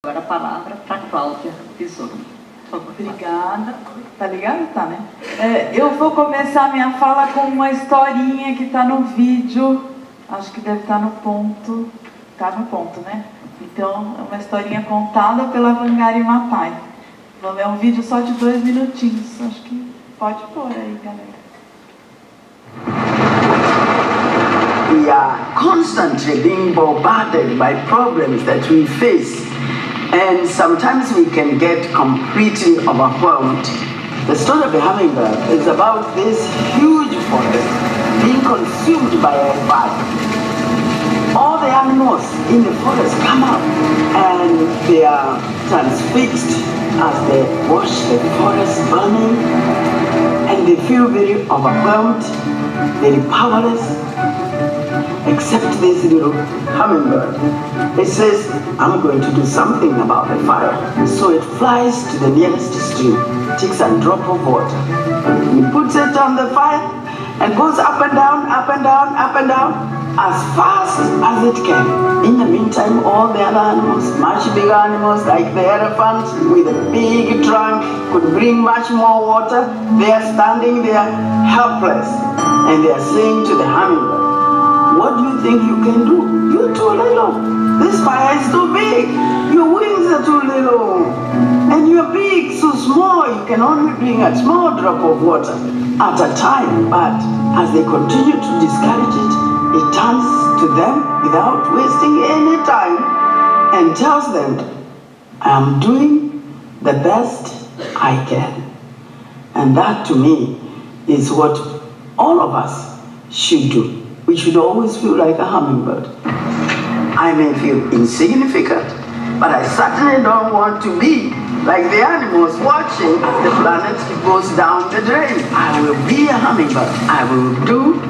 Agora a palavra para Cláudia Tesouro. Obrigada. Tá ligado? Tá, né? Eu vou começar minha fala com uma historinha que está no vídeo. Acho que deve estar no ponto. Tá no ponto, né? Então, é uma historinha contada pela Wangari Maathai. É um vídeo só de 2 minutinhos. Acho que pode pôr aí, galera. We are constantly being bombarded by problems that we face, and sometimes we can get completely overwhelmed. The story of the hummingbird is about this huge forest being consumed by a fire. All the animals in the forest come up and they are transfixed as they watch the forest burning, and they feel very overwhelmed, very powerless, except this little hummingbird. It says, I'm going to do something about the fire. So it flies to the nearest stream, takes a drop of water, and he puts it on the fire and goes up and down, up and down, up and down, as fast as it can. In the meantime, all the other animals, much bigger animals like the elephant with a big trunk, could bring much more water. They are standing there helpless, and they are saying to the hummingbird, what do you think you can do? You're too little. This fire is too big. Your wings are too little. And you're big, so small. You can only bring a small drop of water at a time. But as they continue to discourage it, it turns to them without wasting any time and tells them, I am doing the best I can. And that to me is what all of us should do. We should always feel like a hummingbird. I may feel insignificant, but I certainly don't want to be like the animals watching as the planet goes down the drain. I will be a hummingbird. I will do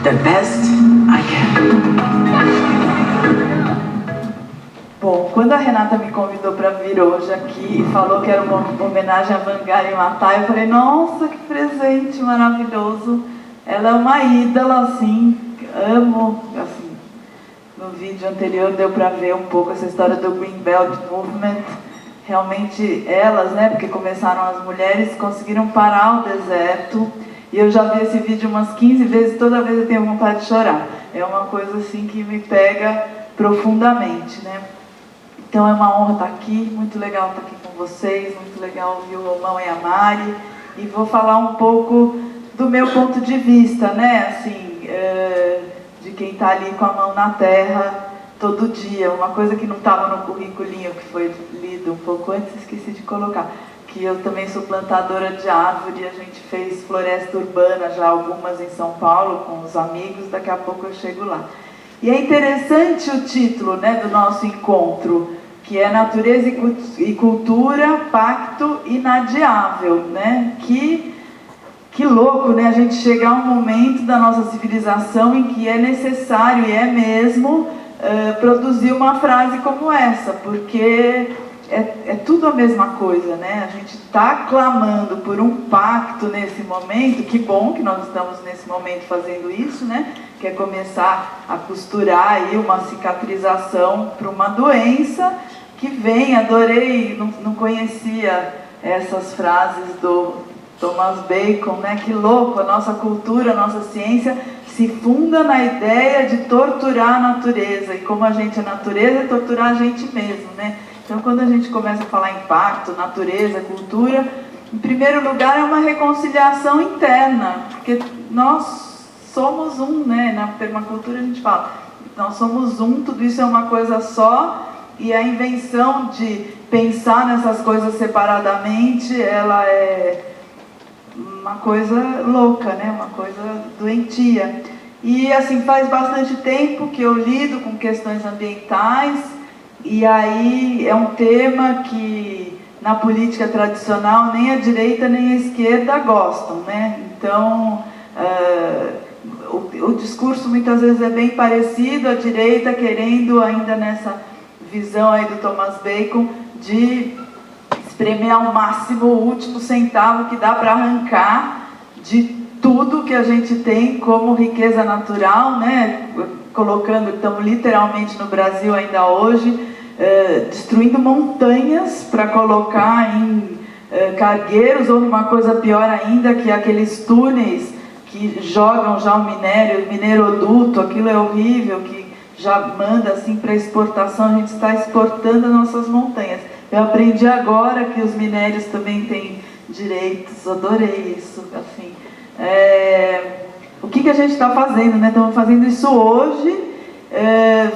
the best I can. Bom, quando a Renata me convidou para vir hoje aqui e falou que era uma homenagem a Wangari Maathai, eu falei, nossa, que presente maravilhoso. Ela é uma ídola, assim, amo, assim, no vídeo anterior deu para ver um pouco essa história do Green Belt Movement. Realmente elas, né, porque começaram as mulheres, conseguiram parar o deserto. E eu já vi esse vídeo umas 15 vezes, toda vez eu tenho vontade de chorar. É uma coisa assim que me pega profundamente, né? Então é uma honra estar aqui, muito legal estar aqui com vocês, muito legal ouvir o Romão e a Mari. E vou falar um pouco do meu ponto de vista, né, assim, de quem está ali com a mão na terra todo dia. Uma coisa que não estava no curriculinho, que foi lido um pouco antes, esqueci de colocar, que eu também sou plantadora de árvore, a gente fez floresta urbana já algumas em São Paulo com os amigos, daqui a pouco eu chego lá. E é interessante o título, né, do nosso encontro, que é Natureza e Cultura, Pacto Inadiável, né, Que louco, né? A gente chegar a um momento da nossa civilização em que é necessário, e é mesmo, produzir uma frase como essa, porque é tudo a mesma coisa, né? A gente está clamando por um pacto nesse momento, que bom que nós estamos nesse momento fazendo isso, né? Que é começar a costurar aí uma cicatrização para uma doença que vem, adorei, não conhecia essas frases do Thomas Bacon, né? Que louco, a nossa cultura, a nossa ciência se funda na ideia de torturar a natureza. E como a gente é natureza, é torturar a gente mesmo, né? Então, quando a gente começa a falar em pacto, natureza, cultura, em primeiro lugar é uma reconciliação interna, porque nós somos um, né? Na permacultura a gente fala, nós somos um, tudo isso é uma coisa só, e a invenção de pensar nessas coisas separadamente, ela é uma coisa louca, né? Uma coisa doentia. E assim, faz bastante tempo que eu lido com questões ambientais, e aí é um tema que na política tradicional nem a direita nem a esquerda gostam, né? Então o discurso muitas vezes é bem parecido, a direita querendo ainda nessa visão aí do Thomas Bacon de espremer ao máximo o último centavo que dá para arrancar de tudo que a gente tem como riqueza natural, né? Colocando, estamos literalmente no Brasil ainda hoje, destruindo montanhas para colocar em cargueiros, ou numa coisa pior ainda, que é aqueles túneis que jogam já o mineroduto, aquilo é horrível, que já manda assim para exportação, a gente está exportando as nossas montanhas. Eu aprendi agora que os minérios também têm direitos, adorei isso, assim. O que a gente está fazendo, né? Estamos fazendo isso hoje,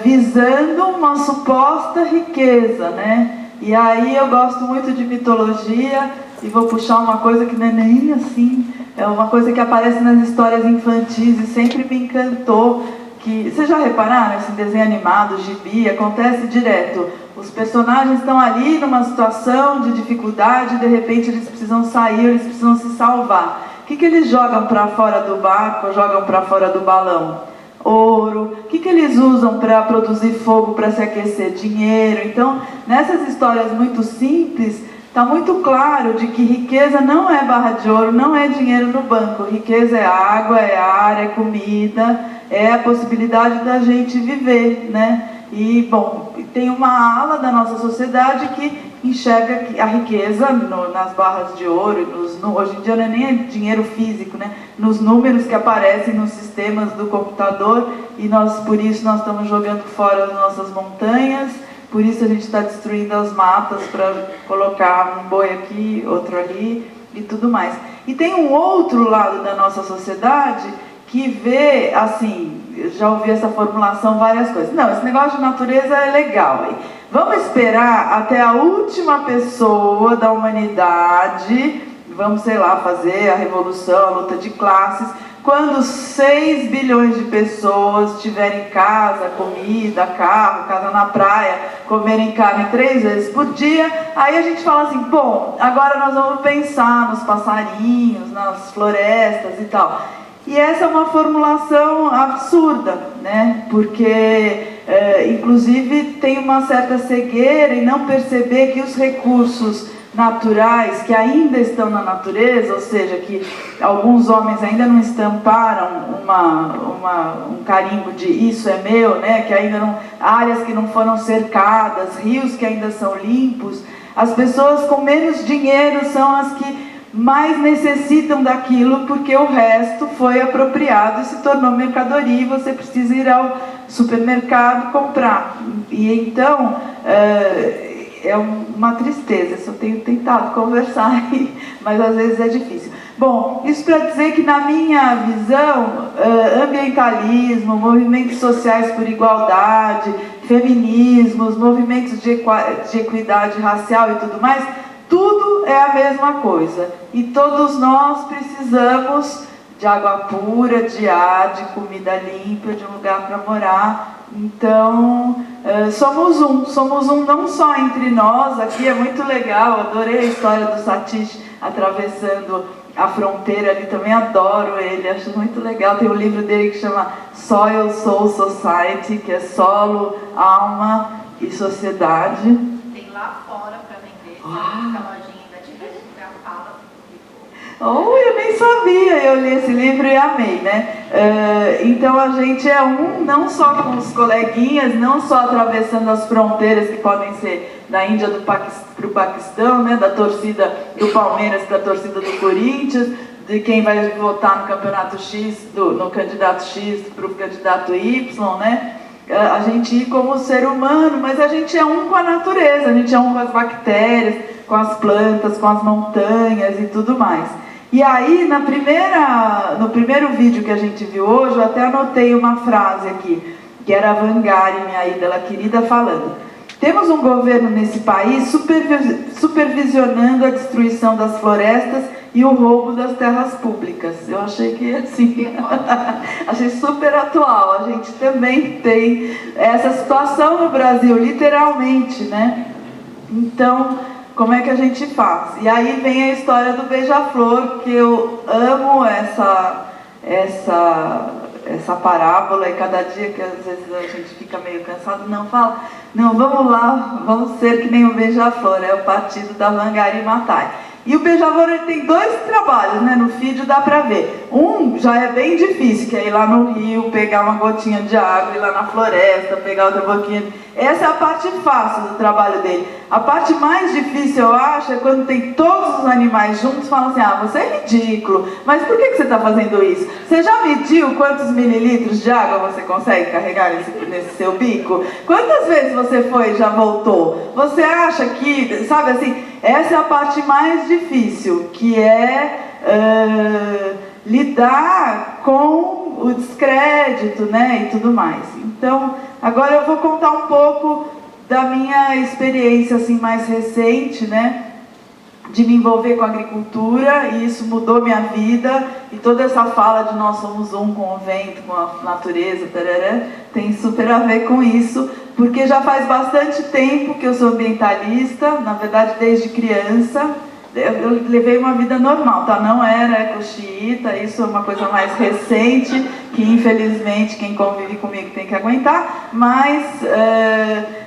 visando uma suposta riqueza, né? E aí eu gosto muito de mitologia e vou puxar uma coisa que não é nem assim, é uma coisa que aparece nas histórias infantis e sempre me encantou. Que, vocês já repararam, esse desenho animado, gibi, acontece direto. Os personagens estão ali numa situação de dificuldade e de repente eles precisam sair, eles precisam se salvar. O que eles jogam para fora do barco, jogam para fora do balão? Ouro. O que eles usam para produzir fogo, para se aquecer? Dinheiro. Então, nessas histórias muito simples, está muito claro de que riqueza não é barra de ouro, não é dinheiro no banco. Riqueza é água, é ar, é comida, é a possibilidade da gente viver, né? E, bom, tem uma ala da nossa sociedade que enxerga a riqueza nas barras de ouro, hoje em dia não é nem dinheiro físico, né? Nos números que aparecem nos sistemas do computador, e por isso nós estamos jogando fora as nossas montanhas, por isso a gente está destruindo as matas para colocar um boi aqui, outro ali e tudo mais. E tem um outro lado da nossa sociedade que vê, assim, já ouvi essa formulação várias coisas. Não, esse negócio de natureza é legal, hein? Vamos esperar até a última pessoa da humanidade, vamos, sei lá, fazer a revolução, a luta de classes, quando 6 bilhões de pessoas tiverem casa, comida, carro, casa na praia, comerem carne 3 vezes por dia, aí a gente fala assim, bom, agora nós vamos pensar nos passarinhos, nas florestas e tal. E essa é uma formulação absurda, né? Porque, inclusive, tem uma certa cegueira em não perceber que os recursos naturais que ainda estão na natureza, ou seja, que alguns homens ainda não estamparam um carimbo de isso é meu, né? Que ainda não, áreas que não foram cercadas, rios que ainda são limpos, as pessoas com menos dinheiro são as que mais necessitam daquilo, porque o resto foi apropriado e se tornou mercadoria e você precisa ir ao supermercado comprar. E então, é uma tristeza, eu tenho tentado conversar, mas às vezes é difícil. Bom, isso para dizer que na minha visão, ambientalismo, movimentos sociais por igualdade, feminismos, movimentos de equidade racial e tudo mais, tudo é a mesma coisa. E todos nós precisamos de água pura, de ar, de comida limpa, de um lugar para morar. Então, somos um não só entre nós, aqui é muito legal, adorei a história do Satish atravessando a fronteira ali, também adoro ele, acho muito legal. Tem um livro dele que chama Soil, Soul, Society, que é solo, alma e sociedade. Tem lá fora para vender, se a lojinha ainda tiver fotografada. Oh, eu nem sabia, eu li esse livro e amei, né? Então a gente é um, não só com os coleguinhas, não só atravessando as fronteiras que podem ser da Índia para o Paquistão, né? Da torcida do Palmeiras para a torcida do Corinthians, de quem vai votar no campeonato X, no candidato X para o candidato Y, né? A gente ir como ser humano, mas a gente é um com a natureza, a gente é um com as bactérias, com as plantas, com as montanhas e tudo mais. E aí, no primeiro vídeo que a gente viu hoje, eu até anotei uma frase aqui, que era a Wangari, minha ídola querida, falando: temos um governo nesse país supervisionando a destruição das florestas e o roubo das terras públicas. Eu achei que, assim, achei super atual. A gente também tem essa situação no Brasil, literalmente, né? Então, como é que a gente faz? E aí vem a história do beija-flor, que eu amo essa parábola, e cada dia que às vezes a gente fica meio cansado, não fala, não, vamos lá, vamos ser que nem o beija-flor, é o partido da Wangari Maathai. E o beija-flor tem 2 trabalhos, né? No vídeo dá para ver. Um já é bem difícil, que é ir lá no rio, pegar uma gotinha de água, ir lá na floresta, pegar outra boquinha. Essa é a parte fácil do trabalho dele. A parte mais difícil, eu acho, é quando tem todos os animais juntos e falam assim, ah, você é ridículo, mas por que você está fazendo isso? Você já mediu quantos mililitros de água você consegue carregar nesse seu bico? Quantas vezes você foi e já voltou? Você acha que, sabe assim, essa é a parte mais difícil, que é lidar com o descrédito, né, e tudo mais. Então, agora eu vou contar um pouco da minha experiência assim mais recente, né, de me envolver com a agricultura, e isso mudou minha vida, e toda essa fala de nós somos um com o vento, com a natureza, tarará, tem super a ver com isso, porque já faz bastante tempo que eu sou ambientalista, na verdade desde criança. Eu levei uma vida normal, tá? Não era ecoxiita, isso é uma coisa mais recente, que infelizmente quem convive comigo tem que aguentar, mas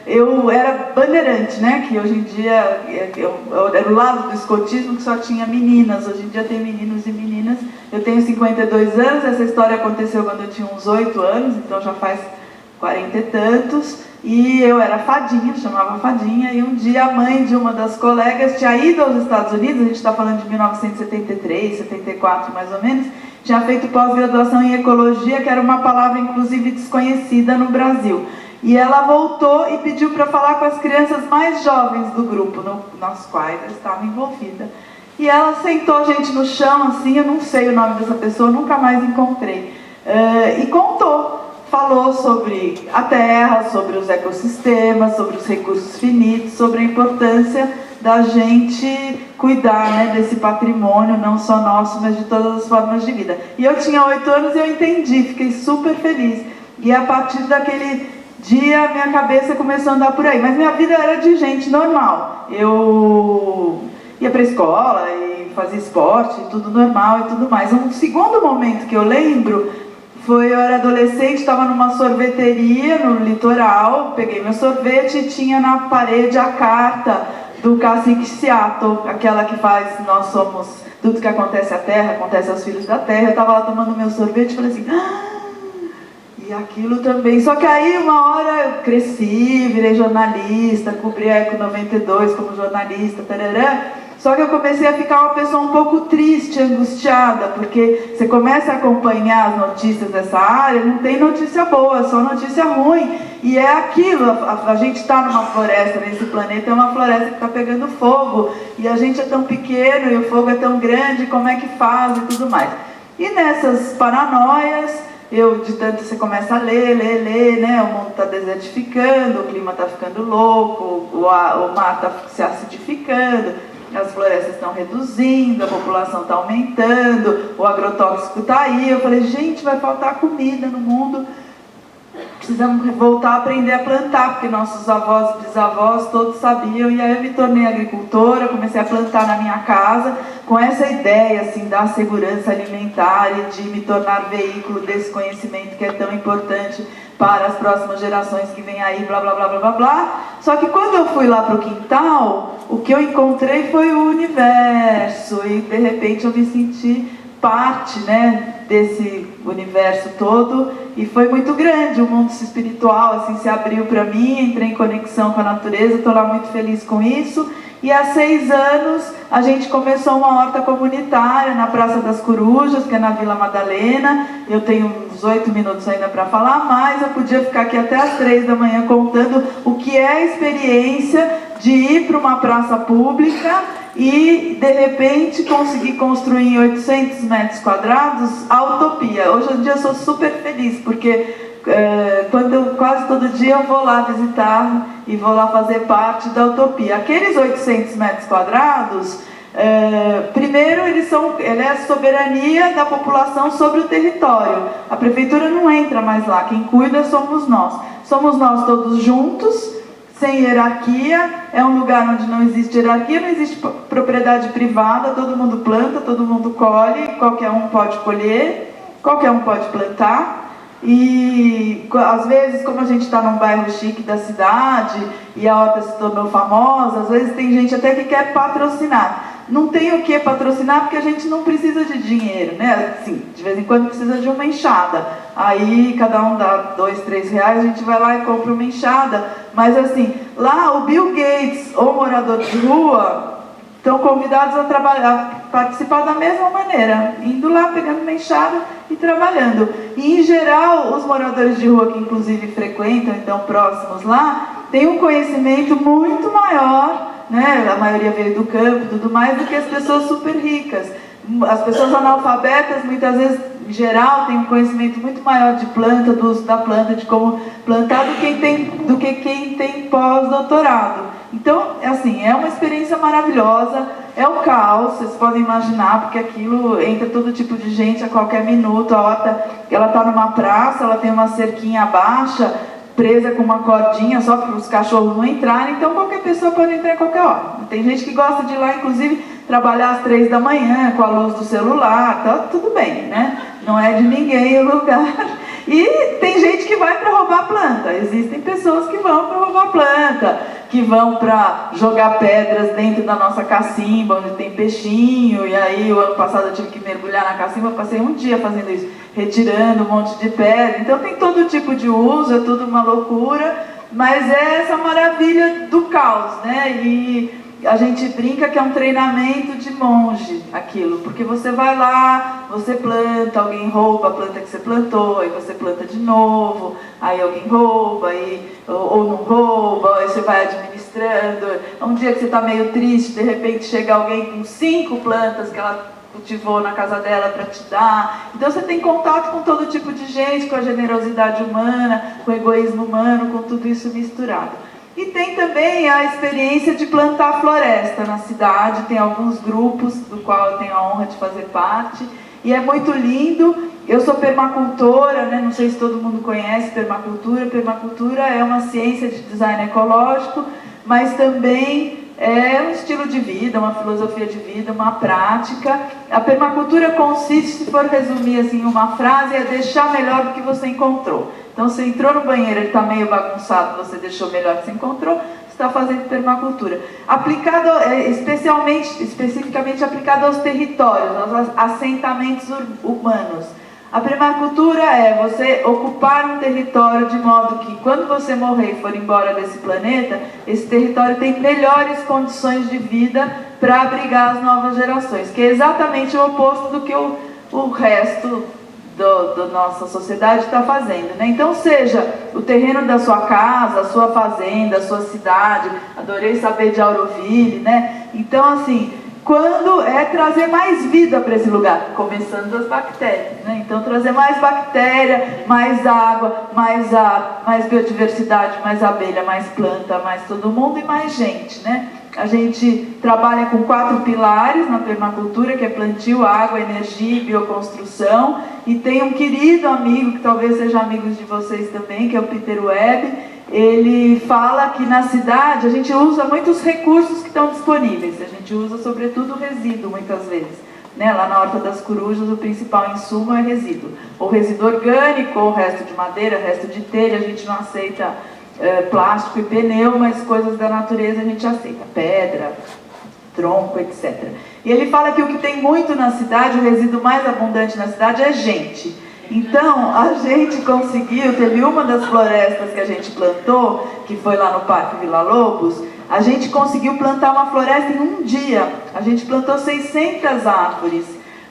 eu era bandeirante, né? Que hoje em dia, eu era o lado do escotismo que só tinha meninas, hoje em dia tem meninos e meninas. Eu tenho 52 anos, essa história aconteceu quando eu tinha uns 8 anos, então já faz 40 e tantos. E eu era fadinha, chamava fadinha, e um dia a mãe de uma das colegas tinha ido aos Estados Unidos, a gente está falando de 1973, 74 mais ou menos, tinha feito pós-graduação em ecologia, que era uma palavra inclusive desconhecida no Brasil. E ela voltou e pediu para falar com as crianças mais jovens do grupo, nas quais eu estava envolvida. E ela sentou a gente no chão, assim, eu não sei o nome dessa pessoa, nunca mais encontrei, e contou. Falou sobre a terra, sobre os ecossistemas, sobre os recursos finitos, sobre a importância da gente cuidar, né, desse patrimônio, não só nosso, mas de todas as formas de vida. E eu tinha 8 anos e eu entendi, fiquei super feliz. E a partir daquele dia, minha cabeça começou a andar por aí. Mas minha vida era de gente normal. Eu ia para a escola e fazia esporte, tudo normal e tudo mais. Um segundo momento que eu lembro... eu era adolescente, estava numa sorveteria no litoral, peguei meu sorvete e tinha na parede a carta do cacique Seattle, aquela que faz nós somos, tudo que acontece à terra, acontece aos filhos da terra. Eu estava lá tomando meu sorvete e falei assim, e aquilo também. Só que aí uma hora eu cresci, virei jornalista, cobri a Eco 92 como jornalista, tarará. Só que eu comecei a ficar uma pessoa um pouco triste, angustiada, porque você começa a acompanhar as notícias dessa área, não tem notícia boa, só notícia ruim. E é aquilo, a gente está numa floresta, nesse planeta é uma floresta que está pegando fogo, e a gente é tão pequeno, e o fogo é tão grande, como é que faz e tudo mais. E nessas paranoias, de tanto você começa a ler, né? O mundo está desertificando, o clima está ficando louco, o mar está se acidificando, as florestas estão reduzindo, a população está aumentando, o agrotóxico está aí. Eu falei, gente, vai faltar comida no mundo, precisamos voltar a aprender a plantar, porque nossos avós e bisavós todos sabiam. E aí eu me tornei agricultora, comecei a plantar na minha casa, com essa ideia assim, da segurança alimentar e de me tornar veículo desse conhecimento que é tão importante para as próximas gerações que vêm aí, blá, blá, blá, blá, blá, blá. Só que quando eu fui lá para o quintal, o que eu encontrei foi o universo, e de repente eu me senti parte, né, desse universo todo, e foi muito grande. O mundo espiritual assim, se abriu para mim, entrei em conexão com a natureza, estou lá muito feliz com isso. E há 6 anos a gente começou uma horta comunitária na Praça das Corujas, que é na Vila Madalena. Eu tenho uns 8 minutos ainda para falar, mas eu podia ficar aqui até as 3 da manhã contando o que é a experiência de ir para uma praça pública e, de repente, conseguir construir em 800 metros quadrados a utopia. Hoje em dia eu sou super feliz, porque quase todo dia eu vou lá visitar e vou lá fazer parte da utopia. Aqueles 800 metros quadrados, primeiro ele é a soberania da população sobre o território. A prefeitura não entra mais lá, quem cuida somos nós. Somos nós todos juntos, sem hierarquia, é um lugar onde não existe hierarquia, não existe propriedade privada, todo mundo planta, todo mundo colhe, qualquer um pode colher, qualquer um pode plantar. E às vezes, como a gente está num bairro chique da cidade e a horta se tornou famosa, às vezes tem gente até que quer patrocinar. não tem o que patrocinar, porque a gente não precisa de dinheiro, né? Assim, de vez em quando precisa de uma enxada. Aí cada um dá R$2, R$3, a gente vai lá e compra uma enxada. Mas assim, lá o Bill Gates ou morador de rua estão convidados a trabalhar, participar da mesma maneira, indo lá, pegando uma enxada e trabalhando. E, em geral, os moradores de rua que, inclusive, frequentam, então, próximos lá, têm um conhecimento muito maior, né? A maioria veio do campo e tudo mais, do que as pessoas super ricas. As pessoas analfabetas, muitas vezes, em geral, têm um conhecimento muito maior de planta, do uso da planta, de como plantar, do que quem tem pós-doutorado. Então, assim, é uma experiência maravilhosa, é o caos, vocês podem imaginar, porque aquilo entra todo tipo de gente a qualquer minuto. A horta, ela está numa praça, ela tem uma cerquinha baixa, presa com uma cordinha só para os cachorros não entrarem, então qualquer pessoa pode entrar em qualquer hora. Tem gente que gosta de ir lá, inclusive, trabalhar às 3 da manhã, com a luz do celular, tá tudo bem, né? Não é de ninguém o lugar. E tem gente que vai para roubar planta. Existem pessoas que vão para roubar planta, que vão para jogar pedras dentro da nossa cacimba, onde tem peixinho. E aí, o ano passado eu tive que mergulhar na cacimba, eu passei um dia fazendo isso, retirando um monte de pedra. Então tem todo tipo de uso, é tudo uma loucura, mas é essa maravilha do caos, né? E a gente brinca que é um treinamento de monge, aquilo, porque você vai lá, você planta, alguém rouba a planta que você plantou, aí você planta de novo, aí alguém rouba, ou não rouba, aí você vai administrando. Um dia que você está meio triste, de repente chega alguém com 5 plantas que ela cultivou na casa dela para te dar. Então você tem contato com todo tipo de gente, com a generosidade humana, com o egoísmo humano, com tudo isso misturado. E tem também a experiência de plantar floresta na cidade, tem alguns grupos do qual eu tenho a honra de fazer parte, e é muito lindo. Eu sou permacultora, né? Não sei se todo mundo conhece permacultura. Permacultura é uma ciência de design ecológico, mas também é um estilo de vida, uma filosofia de vida, uma prática. A permacultura consiste, se for resumir assim em uma frase, é deixar melhor do que você encontrou. Então, você entrou no banheiro, ele está meio bagunçado, você deixou melhor que você encontrou, você está fazendo permacultura. Aplicado, especificamente aplicado aos territórios, aos assentamentos humanos. A permacultura é você ocupar um território de modo que, quando você morrer e for embora desse planeta, esse território tem melhores condições de vida para abrigar as novas gerações, que é exatamente o oposto do que o resto da nossa sociedade está fazendo, né? Então, seja o terreno da sua casa, a sua fazenda, a sua cidade. Adorei saber de Auroville, né? Então, assim, quando é trazer mais vida para esse lugar, começando das bactérias, né? Então, trazer mais bactéria, mais água, mais ar, mais biodiversidade, mais abelha, mais planta, mais todo mundo e mais gente, né? A gente trabalha com 4 pilares na permacultura, que é plantio, água, energia e bioconstrução. E tem um querido amigo, que talvez seja amigo de vocês também, que é o Peter Webb. Ele fala que na cidade a gente usa muitos recursos que estão disponíveis. A gente usa sobretudo resíduo muitas vezes, né? Lá na Horta das Corujas o principal insumo é resíduo. Ou resíduo orgânico, ou resto de madeira, resto de telha. A gente não aceita plástico e pneu, mas coisas da natureza a gente aceita, pedra, tronco, etc. E ele fala que o que tem muito na cidade, o resíduo mais abundante na cidade é gente. Então, a gente conseguiu, teve uma das florestas que a gente plantou, que foi lá no Parque Vila Lobos, a gente conseguiu plantar uma floresta em um dia. A gente plantou 600 árvores,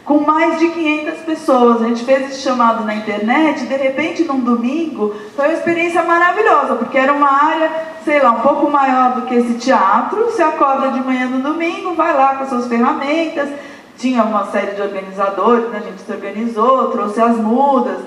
com mais de 500 pessoas. A gente fez esse chamado na internet, de repente, num domingo, foi uma experiência maravilhosa, porque era uma área, sei lá, um pouco maior do que esse teatro. Você acorda de manhã no domingo, vai lá com as suas ferramentas, tinha uma série de organizadores, né? A gente se organizou, trouxe as mudas,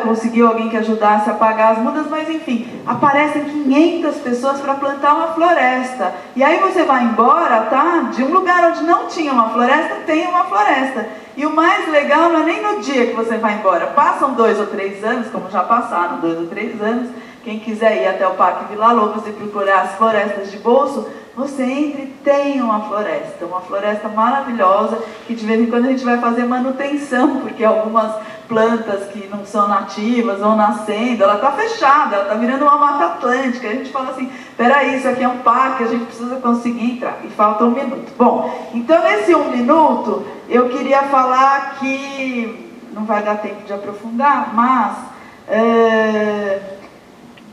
conseguiu alguém que ajudasse a pagar as mudas, mas enfim, aparecem 500 pessoas para plantar uma floresta. E aí você vai embora, tá? De um lugar onde não tinha uma floresta, tem uma floresta. E o mais legal não é nem no dia que você vai embora. Passam 2 ou 3 anos, como já passaram 2 ou 3 anos, quem quiser ir até o Parque Vila Lobos e procurar as florestas de bolso, você entra e tem uma floresta maravilhosa, que de vez em quando a gente vai fazer manutenção, porque algumas plantas que não são nativas vão nascendo, ela está fechada, ela está virando uma mata atlântica. A gente fala assim, peraí, isso aqui é um parque, a gente precisa conseguir entrar, e falta 1 minuto. Bom, então nesse 1 minuto, eu queria falar que, não vai dar tempo de aprofundar, mas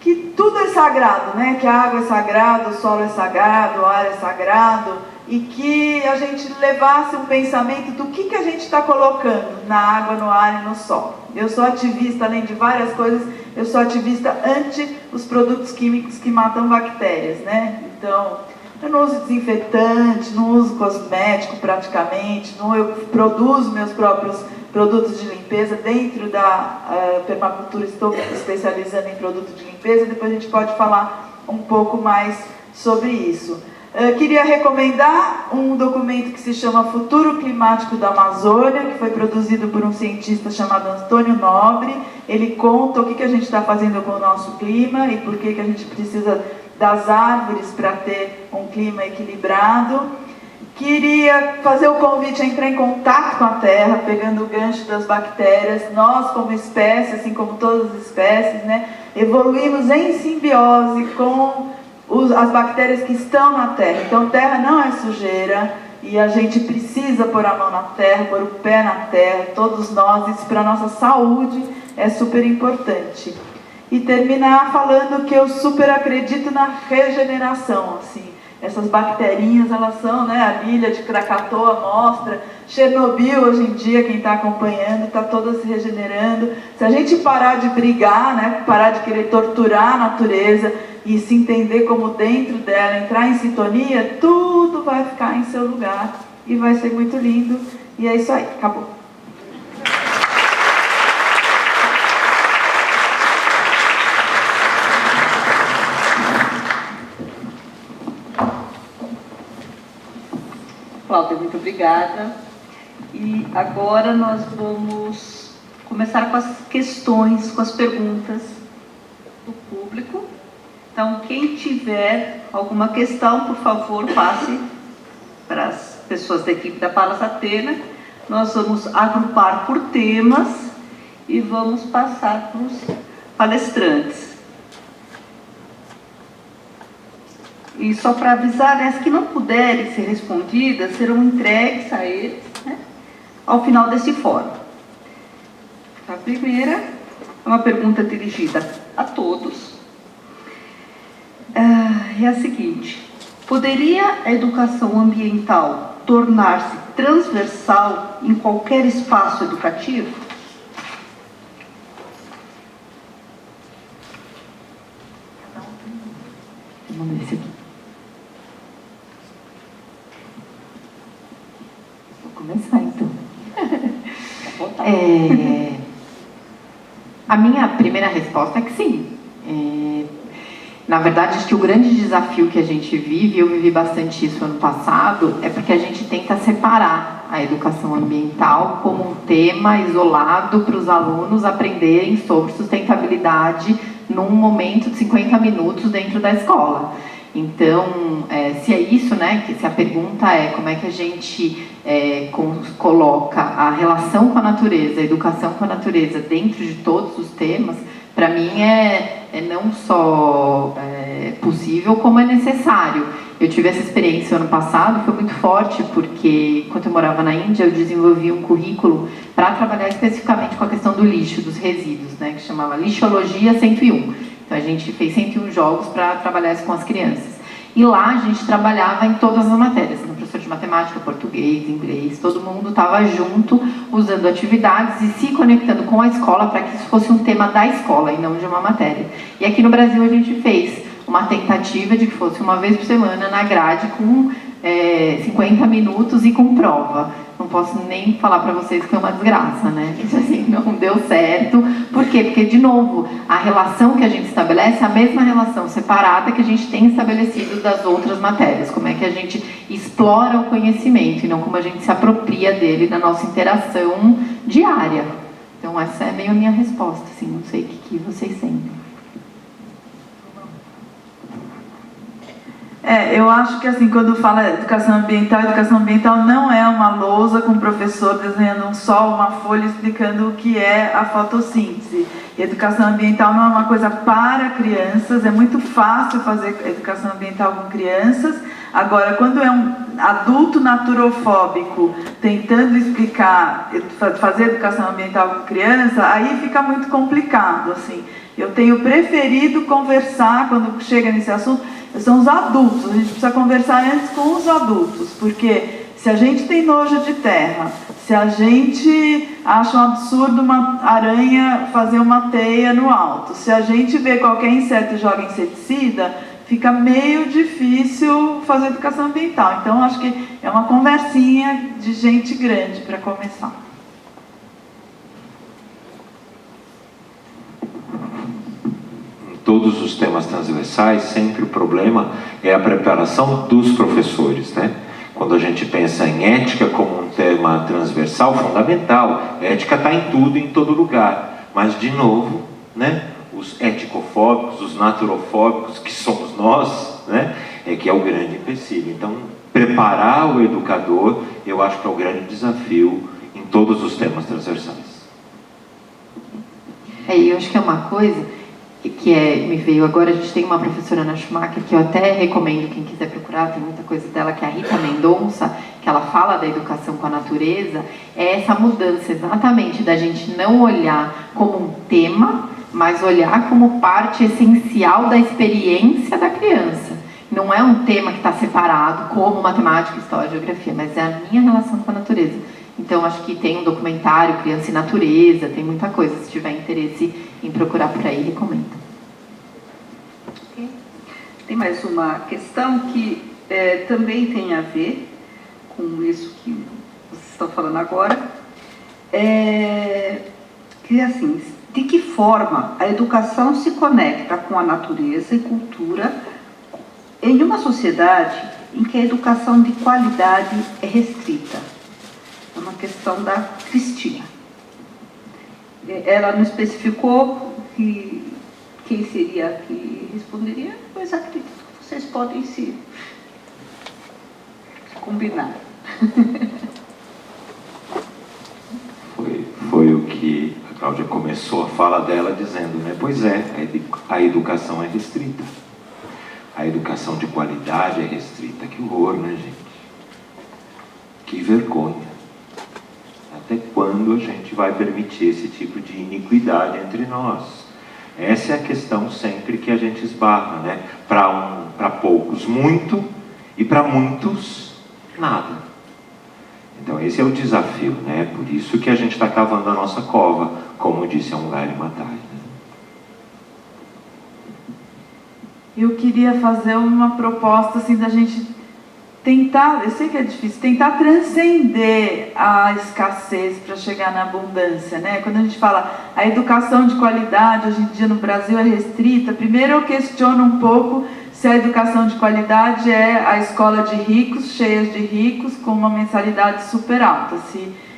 que tudo é sagrado, né? Que a água é sagrada, o solo é sagrado, o ar é sagrado, e que a gente levasse um pensamento do que a gente está colocando na água, no ar e no solo. Eu sou ativista, além de várias coisas, eu sou ativista anti os produtos químicos que matam bactérias, né? Então, eu não uso desinfetante, não uso cosmético praticamente, eu produzo meus próprios produtos de limpeza dentro da permacultura. Estou me especializando em produto de limpeza, depois a gente pode falar um pouco mais sobre isso. Queria recomendar um documento que se chama Futuro Climático da Amazônia, que foi produzido por um cientista chamado Antônio Nobre. Ele conta o que a gente está fazendo com o nosso clima e por que a gente precisa das árvores para ter um clima equilibrado. Queria fazer o convite a entrar em contato com a Terra, pegando o gancho das bactérias. Nós, como espécie, assim como todas as espécies, né, evoluímos em simbiose com as bactérias que estão na Terra. Então, Terra não é sujeira e a gente precisa pôr a mão na Terra, pôr o pé na Terra, todos nós. Isso para a nossa saúde é super importante. E terminar falando que eu super acredito na regeneração, assim. Essas bacterinhas, elas são, né, a ilha de Krakatoa mostra, Chernobyl hoje em dia, quem está acompanhando, está toda se regenerando. Se a gente parar de brigar, né, parar de querer torturar a natureza e se entender como dentro dela, entrar em sintonia, tudo vai ficar em seu lugar e vai ser muito lindo. E é isso aí, acabou. Cláudia, muito obrigada. E agora nós vamos começar com as questões, com as perguntas do público. Então, quem tiver alguma questão, por favor, passe para as pessoas da equipe da Palas Atena. Nós vamos agrupar por temas e vamos passar para os palestrantes. E só para avisar, né, as que não puderem ser respondidas serão entregues a eles, né, ao final desse fórum. A primeira é uma pergunta dirigida a todos. É a seguinte: poderia a educação ambiental tornar-se transversal em qualquer espaço educativo? Vamos ver esse aqui. Começar então. A minha primeira resposta é que sim. Na verdade, acho que o grande desafio que a gente vive, eu vivi bastante isso ano passado, é porque a gente tenta separar a educação ambiental como um tema isolado para os alunos aprenderem sobre sustentabilidade num momento de 50 minutos dentro da escola. Então, se é isso, né, se a pergunta é como é que a gente coloca a relação com a natureza, a educação com a natureza dentro de todos os temas, para mim é não só possível, como é necessário. Eu tive essa experiência ano passado, foi muito forte, porque enquanto eu morava na Índia, eu desenvolvi um currículo para trabalhar especificamente com a questão do lixo, dos resíduos, né, que chamava Lixologia 101. Então a gente fez 101 jogos para trabalhar isso com as crianças. E lá a gente trabalhava em todas as matérias, no professor de matemática, português, inglês, todo mundo estava junto, usando atividades e se conectando com a escola para que isso fosse um tema da escola e não de uma matéria. E aqui no Brasil a gente fez uma tentativa de que fosse uma vez por semana na grade com 50 minutos e com prova. Não posso nem falar para vocês que foi uma desgraça, né? Isso assim, não deu certo. Por quê? Porque, de novo, a relação que a gente estabelece é a mesma relação separada que a gente tem estabelecido das outras matérias. Como é que a gente explora o conhecimento e não como a gente se apropria dele na nossa interação diária. Então, essa é meio a minha resposta, assim, não sei o que vocês sentem. Eu acho que assim, quando fala educação ambiental não é uma lousa com o professor desenhando um sol, uma folha explicando o que é a fotossíntese. Educação ambiental não é uma coisa para crianças, é muito fácil fazer educação ambiental com crianças. Agora, quando é um adulto naturofóbico tentando explicar, fazer educação ambiental com criança, aí fica muito complicado, assim. Eu tenho preferido conversar, quando chega nesse assunto, são os adultos, a gente precisa conversar antes com os adultos, porque se a gente tem nojo de terra, se a gente acha um absurdo uma aranha fazer uma teia no alto, se a gente vê qualquer inseto e joga inseticida, fica meio difícil fazer educação ambiental. Então, acho que é uma conversinha de gente grande para começar. Todos os temas transversais, sempre o problema é a preparação dos professores, né? Quando a gente pensa em ética como um tema transversal, fundamental, ética está em tudo, em todo lugar, mas de novo, né? Os eticofóbicos, os naturofóbicos, que somos nós, né? Que é o grande empecilho. Então, preparar o educador, eu acho que é o grande desafio em todos os temas transversais. Eu acho que é uma coisa me veio agora, a gente tem uma professora na Schumacher, que eu até recomendo quem quiser procurar, tem muita coisa dela, que é a Rita Mendonça, que ela fala da educação com a natureza, é essa mudança exatamente da gente não olhar como um tema, mas olhar como parte essencial da experiência da criança. Não é um tema que está separado, como matemática, história, geografia, mas é a minha relação com a natureza. Então, acho que tem um documentário, Criança e Natureza, tem muita coisa. Se tiver interesse em procurar por aí, recomendo. Okay. Tem mais uma questão que também tem a ver com isso que vocês estão falando agora. Que assim, de que forma a educação se conecta com a natureza e cultura em uma sociedade em que a educação de qualidade é restrita? É uma questão da Cristina. Ela não especificou quem seria que responderia, mas acredito que vocês podem se combinar. Foi o que a Cláudia começou a fala dela dizendo, né? Pois é, a educação é restrita. A educação de qualidade é restrita. Que horror, né, gente? Que vergonha. Até quando a gente vai permitir esse tipo de iniquidade entre nós? Essa é a questão sempre que a gente esbarra, né? Para poucos, muito, e para muitos, nada. Então esse é o desafio, né? Por isso que a gente está cavando a nossa cova, como disse a Ungari Maathai, né? Eu queria fazer uma proposta assim da gente tentar, eu sei que é difícil, tentar transcender a escassez para chegar na abundância, né? Quando a gente fala a educação de qualidade hoje em dia no Brasil é restrita, primeiro eu questiono um pouco se a educação de qualidade é a escola de ricos, cheias de ricos, com uma mensalidade super alta,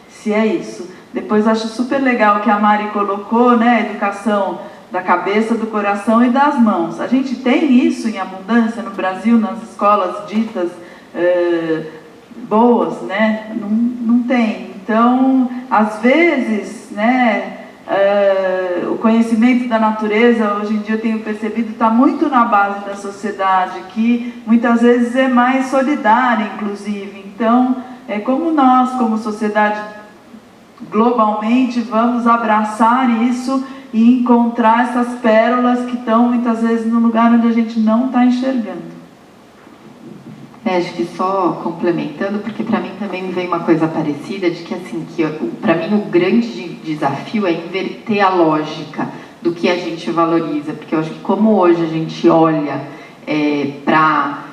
se é isso. Depois acho super legal que a Mari colocou, né? A educação da cabeça, do coração e das mãos. A gente tem isso em abundância no Brasil, nas escolas ditas boas, né? Não tem. Então, às vezes, né, o conhecimento da natureza, hoje em dia eu tenho percebido, está muito na base da sociedade, que muitas vezes é mais solidária, inclusive. Então, como nós, como sociedade, globalmente, vamos abraçar isso e encontrar essas pérolas que estão, muitas vezes, no lugar onde a gente não está enxergando. Acho que só complementando, porque para mim também me veio uma coisa parecida, de que assim, para mim o grande desafio é inverter a lógica do que a gente valoriza, porque eu acho que como hoje a gente olha para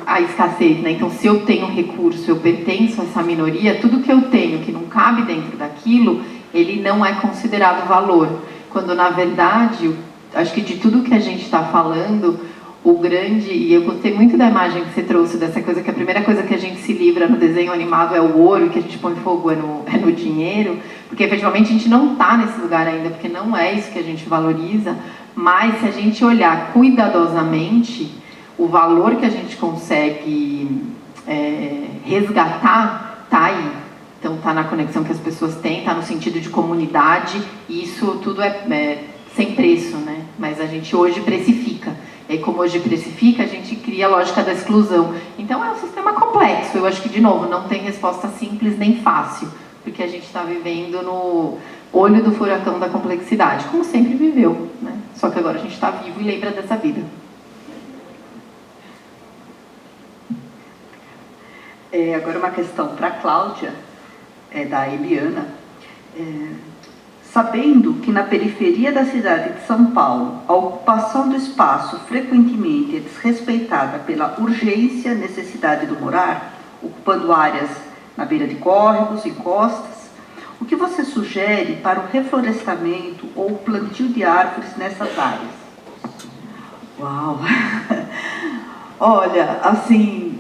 a escassez, né? Então se eu tenho recurso, eu pertenço a essa minoria, tudo que eu tenho que não cabe dentro daquilo, ele não é considerado valor, quando na verdade, acho que de tudo que a gente está falando, o grande, e eu gostei muito da imagem que você trouxe, dessa coisa que a primeira coisa que a gente se livra no desenho animado é o ouro, e que a gente põe fogo é no dinheiro, porque efetivamente a gente não está nesse lugar ainda, porque não é isso que a gente valoriza, mas se a gente olhar cuidadosamente, o valor que a gente consegue resgatar está aí. Então está na conexão que as pessoas têm, está no sentido de comunidade, e isso tudo é sem preço, né? Mas a gente hoje precifica. E como hoje precifica, a gente cria a lógica da exclusão. Então é um sistema complexo. Eu acho que, de novo, não tem resposta simples nem fácil, porque a gente está vivendo no olho do furacão da complexidade, como sempre viveu, né? Só que agora a gente está vivo e lembra dessa vida. Agora uma questão para a Cláudia, da Eliana. Sabendo que na periferia da cidade de São Paulo, a ocupação do espaço frequentemente é desrespeitada pela urgência e necessidade do morar, ocupando áreas na beira de córregos, encostas, o que você sugere para o reflorestamento ou o plantio de árvores nessas áreas? Uau! Olha, assim,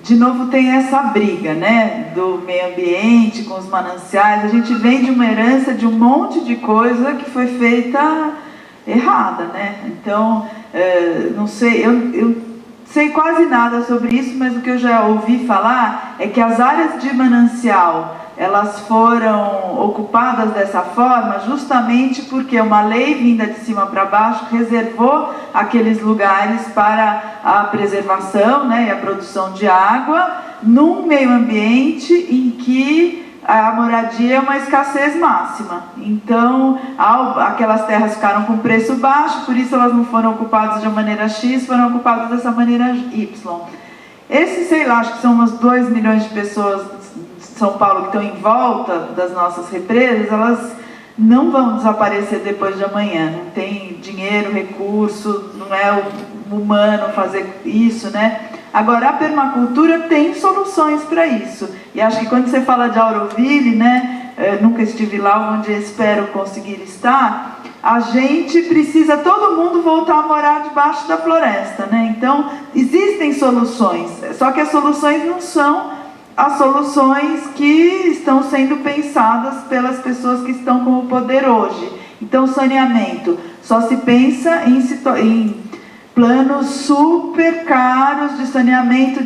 de novo tem essa briga, né, do meio ambiente com os mananciais. A gente vem de uma herança de um monte de coisa que foi feita errada, né? Então, não sei, eu sei quase nada sobre isso, mas o que eu já ouvi falar é que as áreas de manancial, elas foram ocupadas dessa forma justamente porque uma lei vinda de cima para baixo reservou aqueles lugares para a preservação, né, e a produção de água num meio ambiente em que a moradia é uma escassez máxima. Então, aquelas terras ficaram com preço baixo, por isso elas não foram ocupadas de uma maneira X, foram ocupadas dessa maneira Y. Esses, sei lá, acho que são umas 2 milhões de pessoas de São Paulo que estão em volta das nossas represas, elas não vão desaparecer depois de amanhã. Não tem dinheiro, recurso, não é humano fazer isso, né? Agora, a permacultura tem soluções para isso. E acho que quando você fala de Auroville, né, nunca estive lá, onde espero conseguir estar, a gente precisa, todo mundo, voltar a morar debaixo da floresta, né? Então, existem soluções, só que as soluções não são as soluções que estão sendo pensadas pelas pessoas que estão com o poder hoje. Então, saneamento, só se pensa em planos super caros de saneamento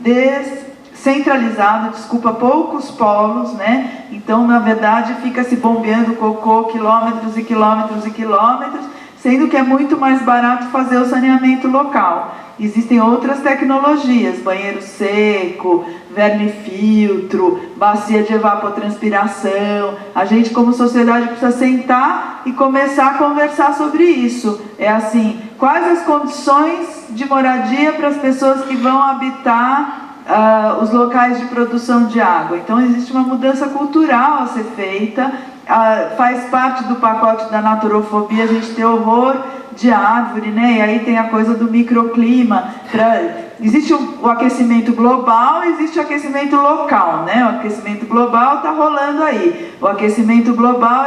descentralizado, poucos polos, né? Então, na verdade, fica se bombeando cocô quilômetros e quilômetros e quilômetros, sendo que é muito mais barato fazer o saneamento local. Existem outras tecnologias, banheiro seco, vermifiltro, bacia de evapotranspiração. A gente, como sociedade, precisa sentar e começar a conversar sobre isso. É assim, quais as condições de moradia para as pessoas que vão habitar os locais de produção de água. Então, existe uma mudança cultural a ser feita. Faz parte do pacote da naturofobia a gente ter horror de árvore, né? E aí tem a coisa do microclima. Existe o aquecimento global, existe o aquecimento local, né? O aquecimento global está rolando aí. O aquecimento global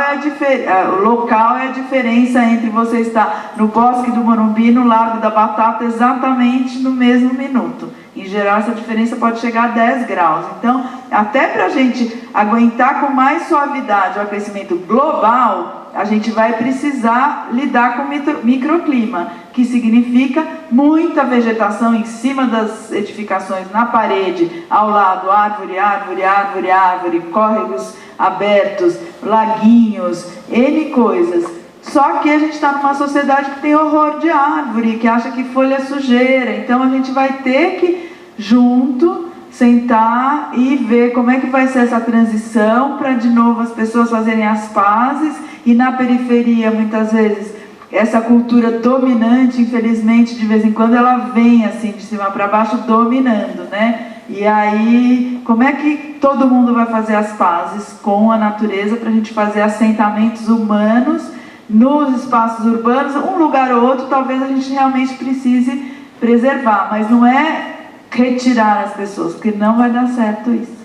o local é a diferença entre você estar no Bosque do Morumbi e no Largo da Batata exatamente no mesmo minuto. Em geral, essa diferença pode chegar a 10 graus. Então, até para a gente aguentar com mais suavidade o aquecimento global, a gente vai precisar lidar com o microclima, que significa muita vegetação em cima das edificações, na parede, ao lado, árvore, árvore, árvore, árvore, córregos abertos, laguinhos, N coisas. Só que a gente está numa sociedade que tem horror de árvore, que acha que folha é sujeira. Então a gente vai ter que, junto, sentar e ver como é que vai ser essa transição para, de novo, as pessoas fazerem as pazes. E na periferia, muitas vezes, essa cultura dominante, infelizmente, de vez em quando, ela vem assim, de cima para baixo, dominando, né? E aí, como é que todo mundo vai fazer as pazes com a natureza para a gente fazer assentamentos humanos nos espaços urbanos? Um lugar ou outro, talvez a gente realmente precise preservar, mas não é retirar as pessoas, porque não vai dar certo isso.